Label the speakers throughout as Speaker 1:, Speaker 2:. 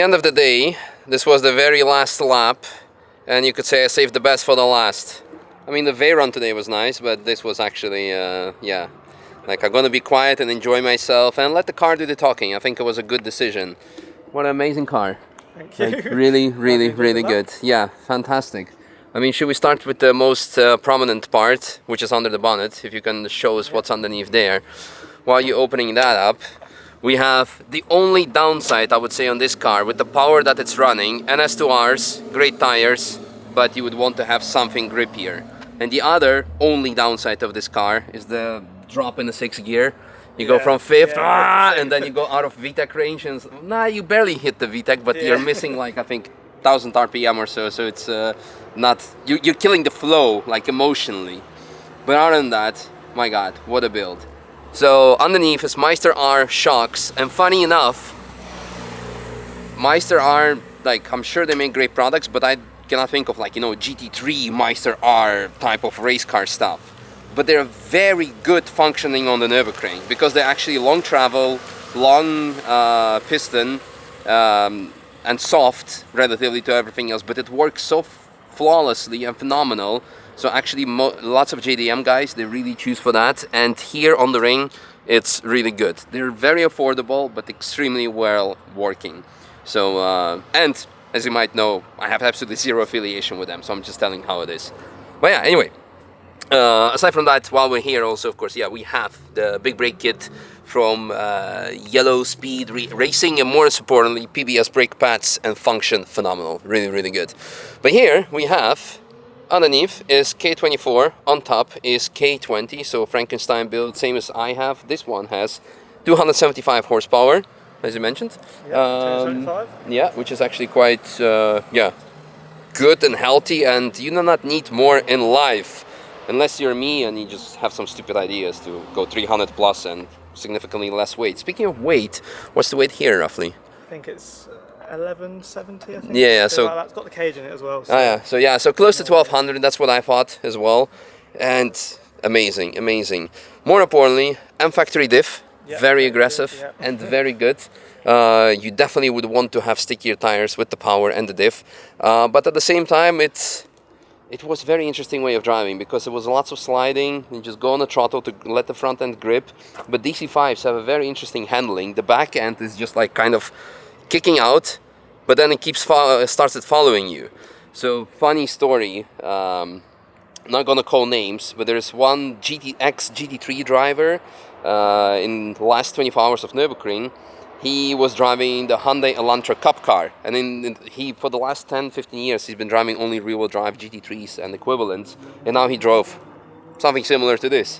Speaker 1: the end of the day, this was the very last lap, and you could say I saved the best for the last. I mean, the Veyron today was nice, but this was actually, yeah, like I'm gonna be quiet and enjoy myself and let the car do the talking. I think it was a good decision. What an amazing car.
Speaker 2: Thank you.
Speaker 1: Like, really good. Yeah, fantastic. I mean, should we start with the most prominent part, which is under the bonnet, if you can show us what's underneath there. While you're opening that up, we have the only downside, I would say, on this car, with the power that it's running, NS2Rs, great tires, but you would want to have something grippier. And the other only downside of this car is the drop in the 6th gear. You go from 5th, and then you go out of VTEC range, and you barely hit the VTEC, but you're missing like, I think, 1000 RPM or so, so it's not, you're killing the flow, like emotionally. But other than that, my god, what a build. So underneath is Meister R shocks, and funny enough, Meister R, like, I'm sure they make great products, but I cannot think of, like, you know, GT3 Meister R type of race car stuff. But they're very good functioning on the Nürburgring, because they're actually long travel, long piston, and soft relatively to everything else, but it works so flawlessly and phenomenal. So actually lots of JDM guys, they really choose for that, and here on the ring it's really good. They're very affordable but extremely well working. So and as you might know, I have absolutely zero affiliation with them, so I'm just telling how it is. But yeah, anyway, aside from that, while we're here also, of course, yeah, we have the big brake kit from Yellow Speed Racing, and more importantly, PBS brake pads, and function phenomenal, really good. But here we have, underneath is K24, on top is K20, so Frankenstein build, same as I have. This one has 275 horsepower, as you mentioned.
Speaker 2: Yeah,
Speaker 1: yeah, which is actually quite, yeah, good and healthy, and you do not need more in life, unless you're me and you just have some stupid ideas to go 300 plus and significantly less weight. Speaking of weight, what's the weight here roughly?
Speaker 2: I think it's 1170, I think.
Speaker 1: Yeah, so
Speaker 2: like it's got the cage in it as well.
Speaker 1: So. So close to 1200, that's what I thought as well. And amazing. More importantly, M-Factory diff, very aggressive and very good. You definitely would want to have stickier tires with the power and the diff. But at the same time, it was a very interesting way of driving, because there was lots of sliding. You just go on the throttle to let the front end grip. But DC5s have a very interesting handling. The back end is just like kind of kicking out, but then it started following you. So funny story, not gonna call names, but there's one GT3 driver in the last 24 hours of Nürburgring. He was driving the Hyundai Elantra Cup car, and for the last 10-15 years he's been driving only rear-wheel drive GT3s and equivalents, and now he drove something similar to this.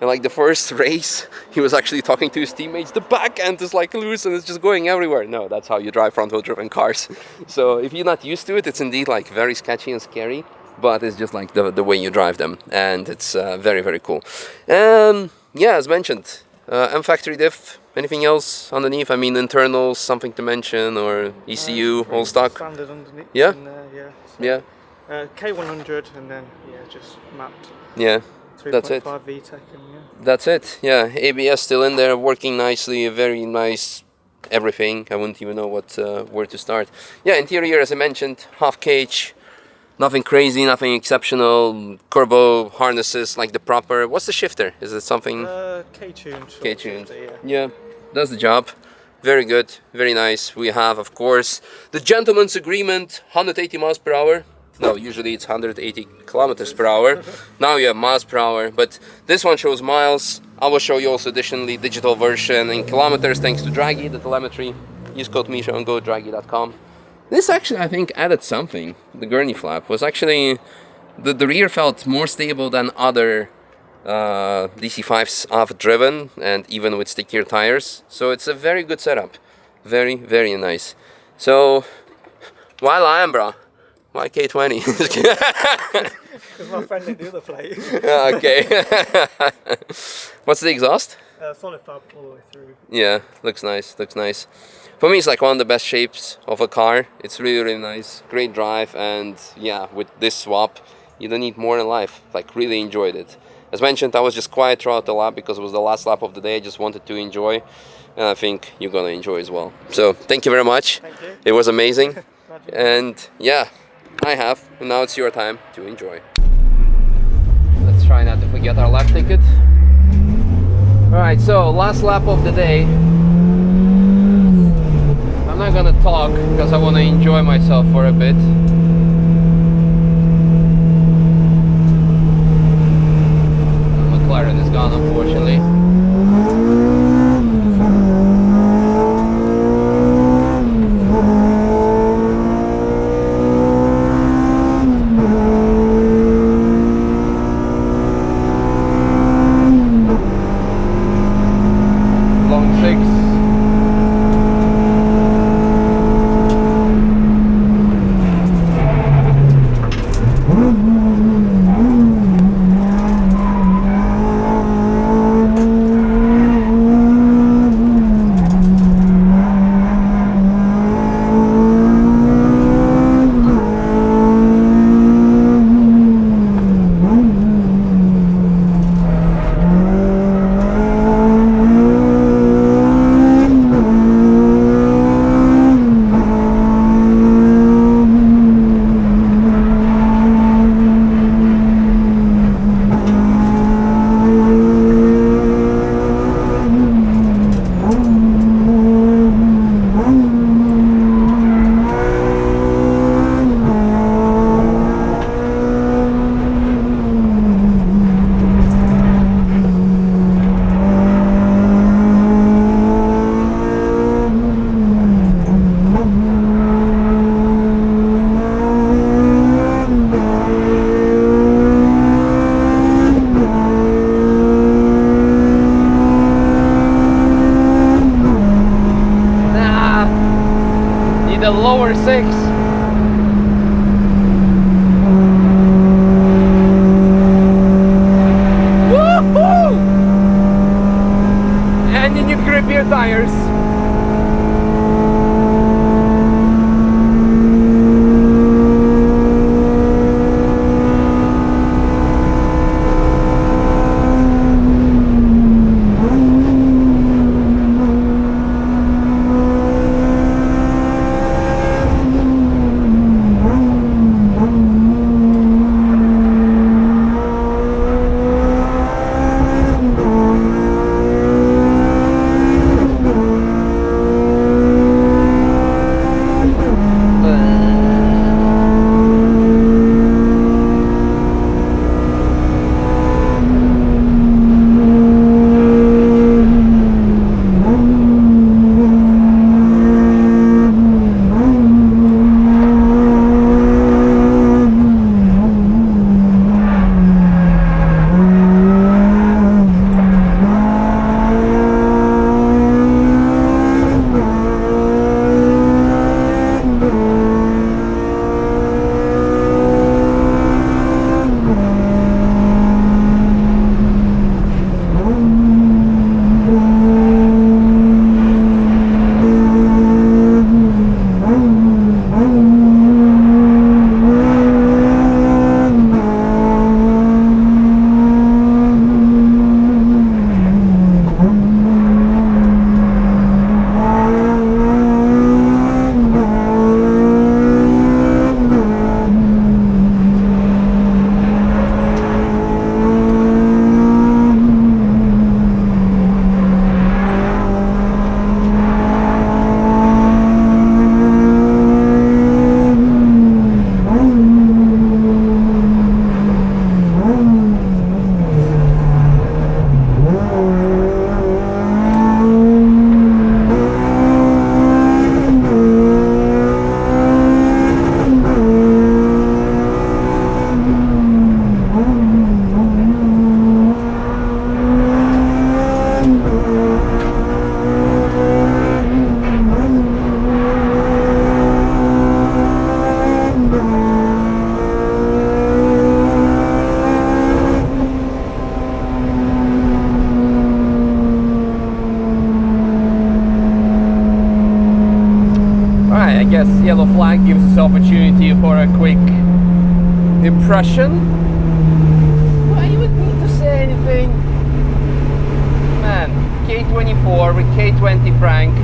Speaker 1: And like the first race, he was actually talking to his teammates, the back end is like loose and it's just going everywhere. No, that's how you drive front-wheel driven cars. So if you're not used to it, it's indeed like very sketchy and scary, but it's just like the way you drive them, and it's very cool. Yeah, as mentioned, M-Factory diff. Anything else underneath? I mean, internals, something to mention, or ECU, all stock?
Speaker 2: Standard underneath.
Speaker 1: Yeah?
Speaker 2: Yeah. K100, and then, just mapped.
Speaker 1: Yeah, that's it.
Speaker 2: 3.5 VTEC, and
Speaker 1: That's it, yeah. ABS still in there, working nicely, very nice everything. I wouldn't even know where to start. Yeah, interior, as I mentioned, half cage. Nothing crazy, nothing exceptional. Corbeau harnesses like the proper. What's the shifter? Is it something?
Speaker 2: K-tuned.
Speaker 1: K-tuned. Yeah, does the job. Very good, very nice. We have, of course, the gentleman's agreement, 180 miles per hour. No, usually it's 180 kilometers per hour. Now you have miles per hour, but this one shows miles. I will show you also additionally digital version in kilometers thanks to Draggy, the telemetry. Use code Misha on godraggy.com. This actually, I think, added something. The gurney flap was actually, the rear felt more stable than other DC5s I've driven, and even with stickier tires. So it's a very good setup. Very nice. So, why Lion, bro? Why K20?
Speaker 2: Because my friend didn't do the plate.
Speaker 1: Okay. What's the exhaust?
Speaker 2: Solid fab all the way through.
Speaker 1: Yeah, looks nice. For me, it's like one of the best shapes of a car. It's really nice, great drive, and yeah, with this swap, you don't need more in life. Like, really enjoyed it. As mentioned, I was just quiet throughout the lap because it was the last lap of the day. I just wanted to enjoy. and I think you're gonna enjoy as well. So thank you very much.
Speaker 2: Thank you.
Speaker 1: It was amazing.
Speaker 2: Glad you-
Speaker 1: And yeah, I have. And now it's your time to enjoy. Let's try not to forget our lap ticket. Alright, so last lap of the day. I'm not gonna talk because I want to enjoy myself for a bit. McLaren is gone, unfortunately. The lower 6. Woohoo! And you need grippier tires. I guess yellow flag gives us opportunity for a quick impression. Do I even need to say anything? Man, K24 with K20 crank,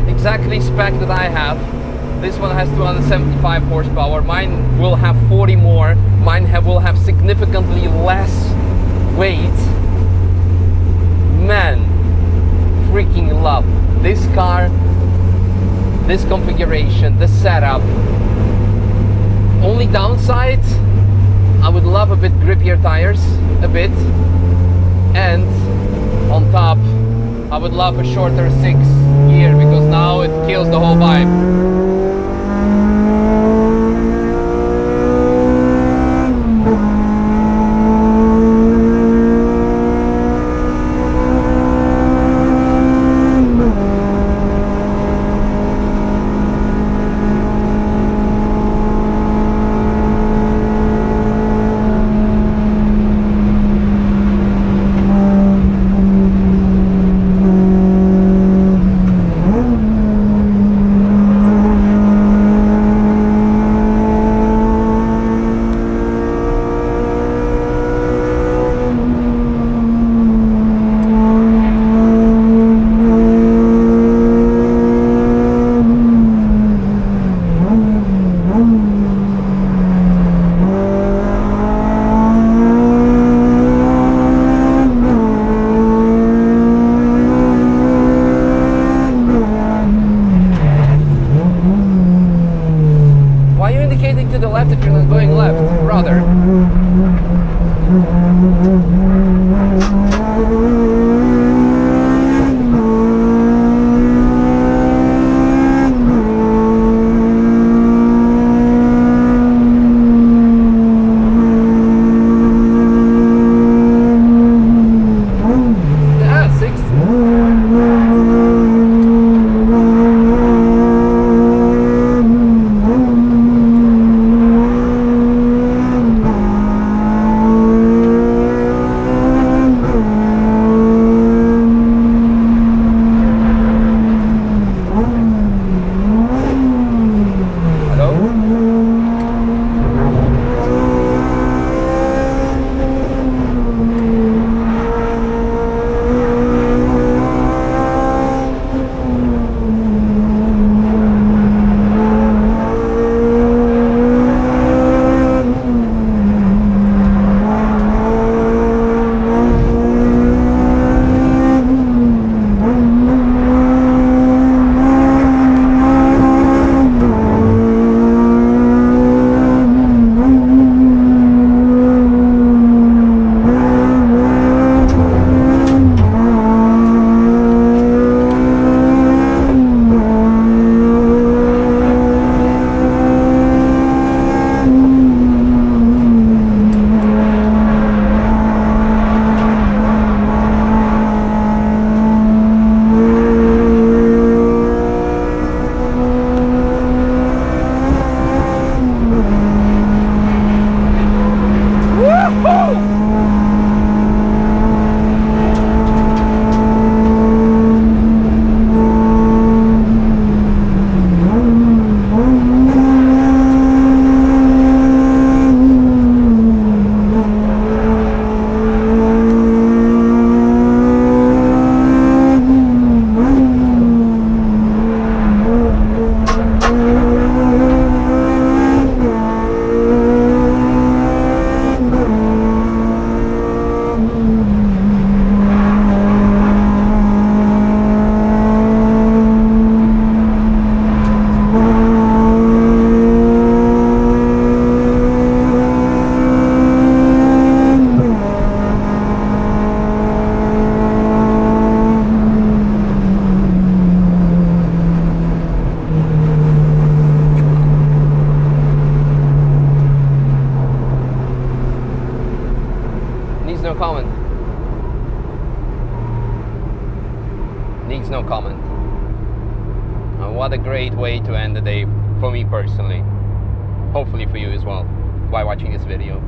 Speaker 1: exactly spec that I have. This one has 275 horsepower, mine will have 40 more, mine will have significantly less weight. Man, freaking love this car, this configuration, this setup. Only downside, I would love a bit grippier tires, a bit, and on top I would love a shorter 6 gear, because now it kills the whole vibe. To the left if you're not going left, brother. Yeah, 60. Needs no comment. What a great way to end the day for me personally. Hopefully for you as well, by watching this video.